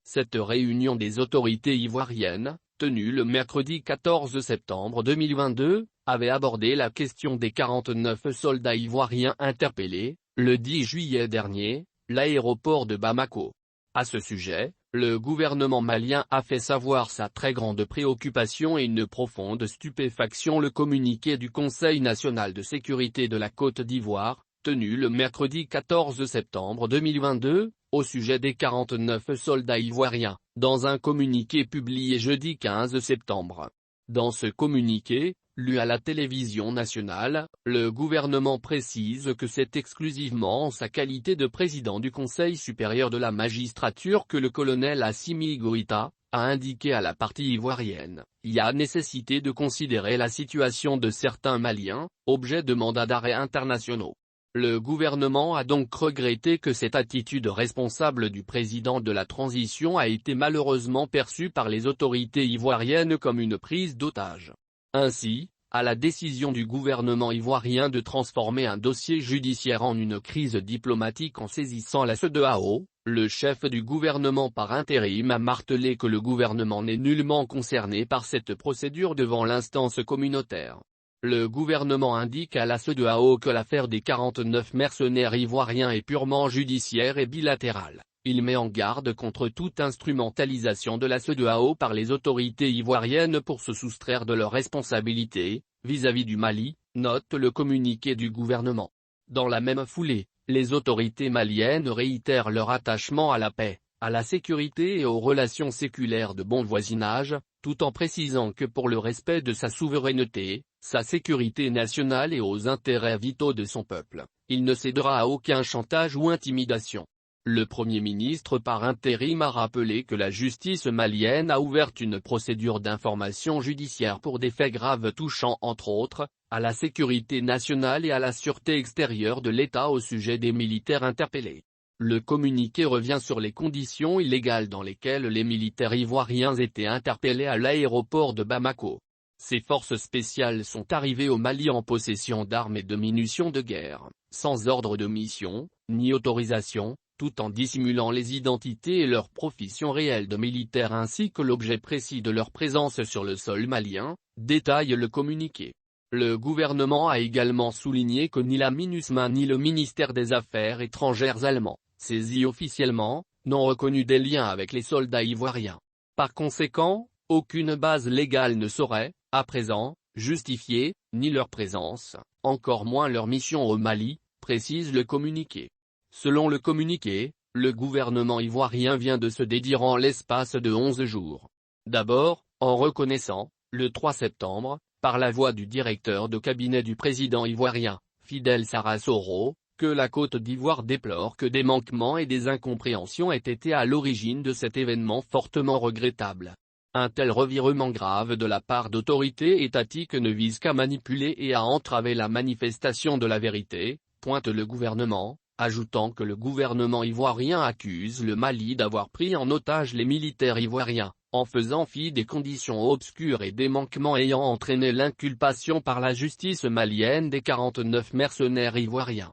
Cette réunion des autorités ivoiriennes, tenue le mercredi 14 septembre 2022, avait abordé la question des 49 soldats ivoiriens interpellés, le 10 juillet dernier, l'aéroport de Bamako. À ce sujet, le gouvernement malien a fait savoir sa très grande préoccupation et une profonde stupéfaction. Le communiqué du Conseil national de sécurité de la Côte d'Ivoire, tenu le mercredi 14 septembre 2022, au sujet des 49 soldats ivoiriens, dans un communiqué publié jeudi 15 septembre. Dans ce communiqué, lu à la télévision nationale, le gouvernement précise que c'est exclusivement en sa qualité de président du Conseil supérieur de la magistrature que le colonel Assimi Goïta a indiqué à la partie ivoirienne: il y a nécessité de considérer la situation de certains Maliens, objet de mandats d'arrêt internationaux. Le gouvernement a donc regretté que cette attitude responsable du président de la transition a été malheureusement perçue par les autorités ivoiriennes comme une prise d'otage. Ainsi, à la décision du gouvernement ivoirien de transformer un dossier judiciaire en une crise diplomatique en saisissant la CEDEAO, le chef du gouvernement par intérim a martelé que le gouvernement n'est nullement concerné par cette procédure devant l'instance communautaire. Le gouvernement indique à la CEDEAO que l'affaire des 49 mercenaires ivoiriens est purement judiciaire et bilatérale. Il met en garde contre toute instrumentalisation de la CEDEAO par les autorités ivoiriennes pour se soustraire de leurs responsabilités vis-à-vis du Mali, note le communiqué du gouvernement. Dans la même foulée, les autorités maliennes réitèrent leur attachement à la paix, à la sécurité et aux relations séculaires de bon voisinage, tout en précisant que pour le respect de sa souveraineté, sa sécurité nationale et aux intérêts vitaux de son peuple, il ne cédera à aucun chantage ou intimidation. Le Premier ministre par intérim a rappelé que la justice malienne a ouvert une procédure d'information judiciaire pour des faits graves touchant entre autres, à la sécurité nationale et à la sûreté extérieure de l'État au sujet des militaires interpellés. Le communiqué revient sur les conditions illégales dans lesquelles les militaires ivoiriens étaient interpellés à l'aéroport de Bamako. Ces forces spéciales sont arrivées au Mali en possession d'armes et de munitions de guerre, sans ordre de mission, ni autorisation, tout en dissimulant les identités et leur profession réelle de militaires ainsi que l'objet précis de leur présence sur le sol malien, détaille le communiqué. Le gouvernement a également souligné que ni la MINUSMA ni le ministère des Affaires étrangères allemand, saisis officiellement, n'ont reconnu des liens avec les soldats ivoiriens. Par conséquent, aucune base légale ne saurait, à présent, justifier, ni leur présence, encore moins leur mission au Mali, précise le communiqué. Selon le communiqué, le gouvernement ivoirien vient de se dédire en l'espace de 11 jours. D'abord, en reconnaissant, le 3 septembre, par la voix du directeur de cabinet du président ivoirien, Fidel Sarasoro, que la Côte d'Ivoire déplore que des manquements et des incompréhensions aient été à l'origine de cet événement fortement regrettable. Un tel revirement grave de la part d'autorités étatiques ne vise qu'à manipuler et à entraver la manifestation de la vérité, pointe le gouvernement, ajoutant que le gouvernement ivoirien accuse le Mali d'avoir pris en otage les militaires ivoiriens, en faisant fi des conditions obscures et des manquements ayant entraîné l'inculpation par la justice malienne des 49 mercenaires ivoiriens.